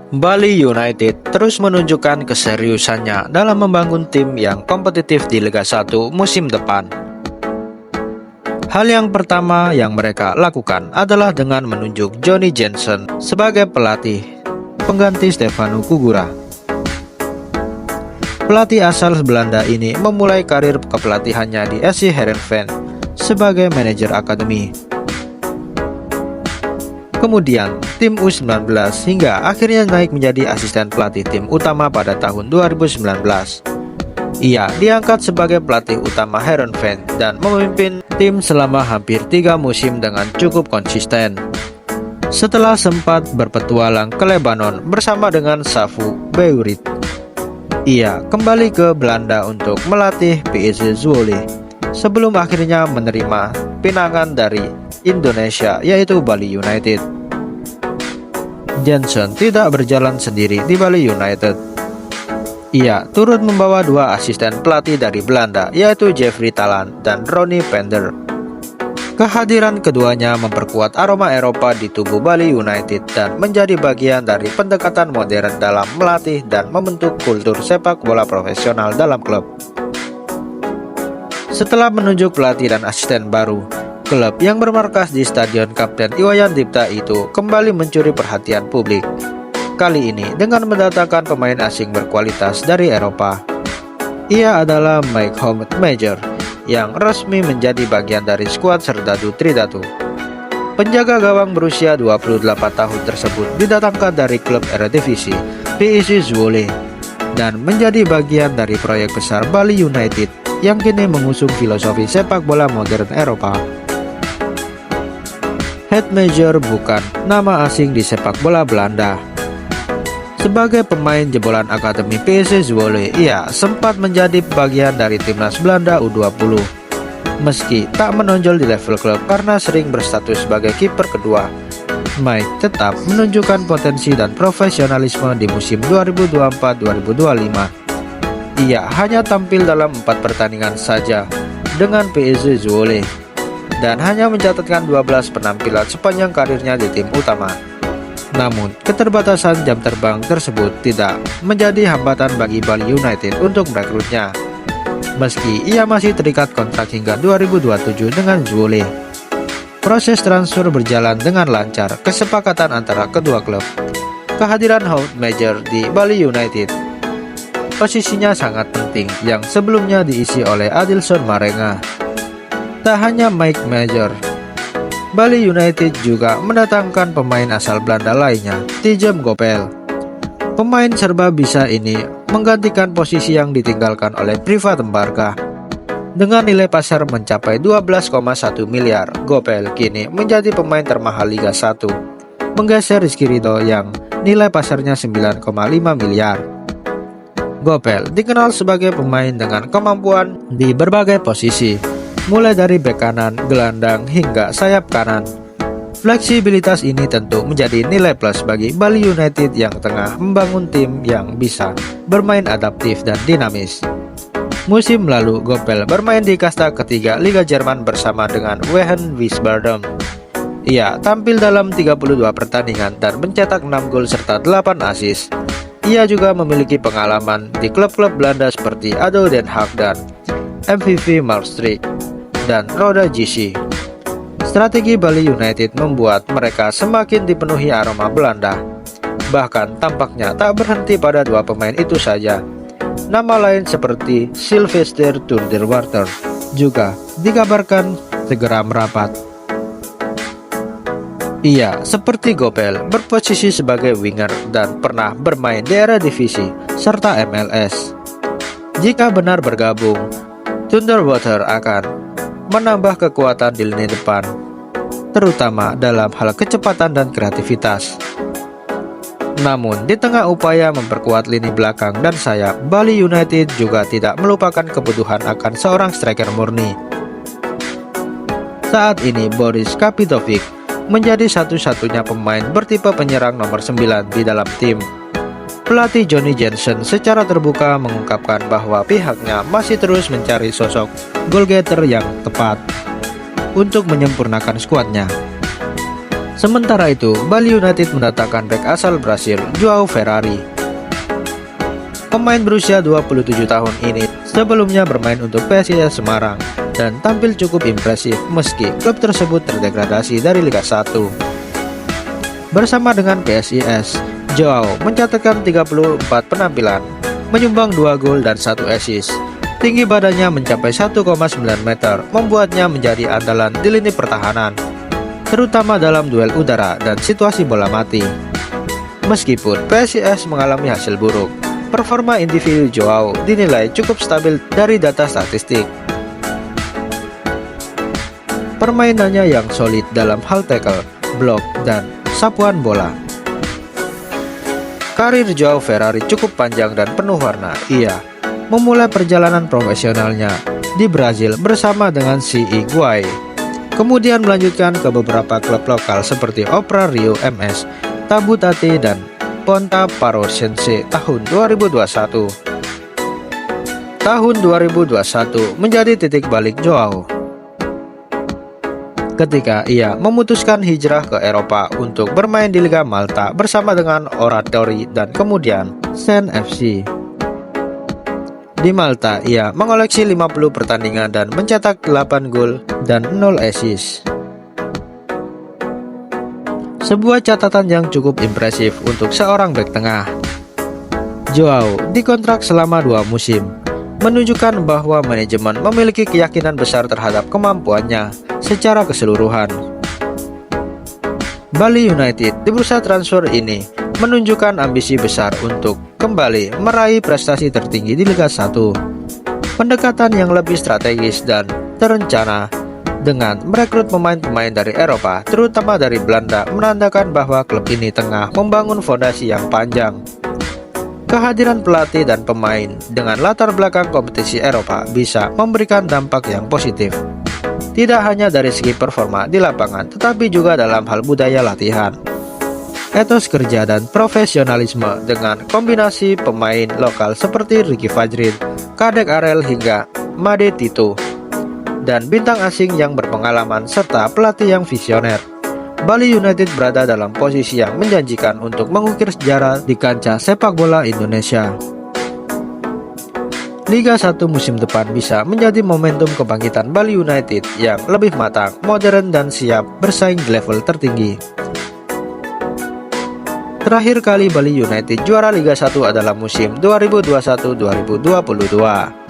Bali United terus menunjukkan keseriusannya dalam membangun tim yang kompetitif di Liga 1 musim depan. Hal yang pertama yang mereka lakukan adalah dengan menunjuk Johnny Jensen sebagai pelatih pengganti Stefano Kugura. Pelatih asal Belanda ini memulai karir kepelatihannya di SC Heerenveen sebagai manajer akademi. Kemudian, tim U19 hingga akhirnya naik menjadi asisten pelatih tim utama pada tahun 2019. Ia diangkat sebagai pelatih utama Heerenveen dan memimpin tim selama hampir 3 musim dengan cukup konsisten. Setelah sempat berpetualang ke Lebanon bersama dengan Safu Beurit, ia kembali ke Belanda untuk melatih PSV Zwolle sebelum akhirnya menerima pinangan dari Indonesia yaitu Bali United. Jensen tidak berjalan sendiri di Bali United. Ia turut membawa 2 asisten pelatih dari Belanda yaitu Jeffrey Talan dan Ronnie Pender. Kehadiran keduanya memperkuat aroma Eropa di tubuh Bali United dan menjadi bagian dari pendekatan modern dalam melatih dan membentuk kultur sepak bola profesional dalam klub. Setelah menunjuk pelatih dan asisten baru, klub yang bermarkas di Stadion Kapten Iwayan Dipta itu kembali mencuri perhatian publik. Kali ini dengan mendatangkan pemain asing berkualitas dari Eropa. Ia adalah Mike Houtmajer yang resmi menjadi bagian dari skuad Serdadu Tridatu. Penjaga gawang berusia 28 tahun tersebut didatangkan dari klub Eredivisie PSV Zwolle dan menjadi bagian dari proyek besar Bali United yang kini mengusung filosofi sepak bola modern Eropa. Houtmajer bukan nama asing di sepak bola Belanda. Sebagai pemain jebolan akademi PSV Zwolle, ia sempat menjadi bagian dari timnas Belanda U20. Meski tak menonjol di level klub karena sering berstatus sebagai kiper kedua, Mike tetap menunjukkan potensi dan profesionalisme di musim 2024-2025. Ia hanya tampil dalam 4 pertandingan saja dengan PSV Zwolle dan hanya mencatatkan 12 penampilan sepanjang karirnya di tim utama. Namun, keterbatasan jam terbang tersebut tidak menjadi hambatan bagi Bali United untuk merekrutnya. Meski ia masih terikat kontrak hingga 2027 dengan Zwolle. Proses transfer berjalan dengan lancar, kesepakatan antara kedua klub. Kehadiran Houtmajer di Bali United, posisinya sangat penting yang sebelumnya diisi oleh Adilson Marenga. Tak hanya Mike Major, Bali United juga mendatangkan pemain asal Belanda lainnya, Tijem Gopel. Pemain serba bisa ini menggantikan posisi yang ditinggalkan oleh Priva Tembarga. Dengan nilai pasar mencapai 12,1 miliar, Gopel kini menjadi pemain termahal Liga 1, menggeser Rizky Ridho yang nilai pasarnya 9,5 miliar. Gopel dikenal sebagai pemain dengan kemampuan di berbagai posisi, mulai dari bek kanan, gelandang, hingga sayap kanan. Fleksibilitas ini tentu menjadi nilai plus bagi Bali United yang tengah membangun tim yang bisa bermain adaptif dan dinamis. Musim lalu, Gopel bermain di kasta ketiga Liga Jerman bersama dengan Wehen Wiesbaden. Ia tampil dalam 32 pertandingan dan mencetak 6 gol serta 8 assist. Ia juga memiliki pengalaman di klub-klub Belanda seperti ADO Den Haag dan MVV Maastricht dan Roda JC. Strategi Bali United membuat mereka semakin dipenuhi aroma Belanda. Bahkan tampaknya tak berhenti pada 2 pemain itu saja. Nama lain seperti Sylvester Turderwater juga dikabarkan segera merapat. Ia seperti Gopel berposisi sebagai winger dan pernah bermain di Eredivisie serta MLS. Jika benar bergabung, Turderwater akan menambah kekuatan di lini depan, terutama dalam hal kecepatan dan kreativitas. Namun, di tengah upaya memperkuat lini belakang dan sayap, Bali United juga tidak melupakan kebutuhan akan seorang striker murni. Saat ini, Boris Kapitovic menjadi satu-satunya pemain bertipe penyerang nomor 9 di dalam tim. Pelatih Johnny Jensen secara terbuka mengungkapkan bahwa pihaknya masih terus mencari sosok goal getter yang tepat untuk menyempurnakan skuadnya. Sementara itu, Bali United mendatangkan bek asal Brasil, Joao Ferrari. Pemain berusia 27 tahun ini sebelumnya bermain untuk PSIS Semarang dan tampil cukup impresif meski klub tersebut terdegradasi dari Liga 1. Bersama dengan PSIS, Joao mencatatkan 34 penampilan, menyumbang 2 gol dan 1 assist. Tinggi badannya mencapai 1,9 meter, membuatnya menjadi andalan di lini pertahanan, terutama dalam duel udara dan situasi bola mati. Meskipun PSIS mengalami hasil buruk, performa individu Joao dinilai cukup stabil dari data statistik. Permainannya yang solid dalam hal tackle, blok, dan sapuan bola. Karir Joao Ferrari cukup panjang dan penuh warna. Ia memulai perjalanan profesionalnya di Brazil bersama dengan si Higuaín. Kemudian melanjutkan ke beberapa klub lokal seperti Opera Rio MS, Tabutati, dan Ponta Parosense tahun 2021. Tahun 2021 menjadi titik balik Joao ketika ia memutuskan hijrah ke Eropa untuk bermain di Liga Malta bersama dengan Oratori dan kemudian Sen FC. Di Malta, ia mengoleksi 50 pertandingan dan mencetak 8 gol dan 0 assist. Sebuah catatan yang cukup impresif untuk seorang bek tengah. Joao dikontrak selama 2 musim, menunjukkan bahwa manajemen memiliki keyakinan besar terhadap kemampuannya secara keseluruhan. Bali United di bursa transfer ini menunjukkan ambisi besar untuk kembali meraih prestasi tertinggi di Liga 1. Pendekatan yang lebih strategis dan terencana dengan merekrut pemain-pemain dari Eropa, terutama dari Belanda, menandakan bahwa klub ini tengah membangun fondasi yang panjang. Kehadiran pelatih dan pemain dengan latar belakang kompetisi Eropa bisa memberikan dampak yang positif, tidak hanya dari segi performa di lapangan, tetapi juga dalam hal budaya latihan, etos kerja, dan profesionalisme dengan kombinasi pemain lokal seperti Ricky Fajrin, Kadek Arel hingga Made Tito, dan bintang asing yang berpengalaman serta pelatih yang visioner. Bali United berada dalam posisi yang menjanjikan untuk mengukir sejarah di kancah sepak bola Indonesia. Liga 1 musim depan bisa menjadi momentum kebangkitan Bali United yang lebih matang, modern, dan siap bersaing di level tertinggi. Terakhir kali Bali United juara Liga 1 adalah musim 2021-2022.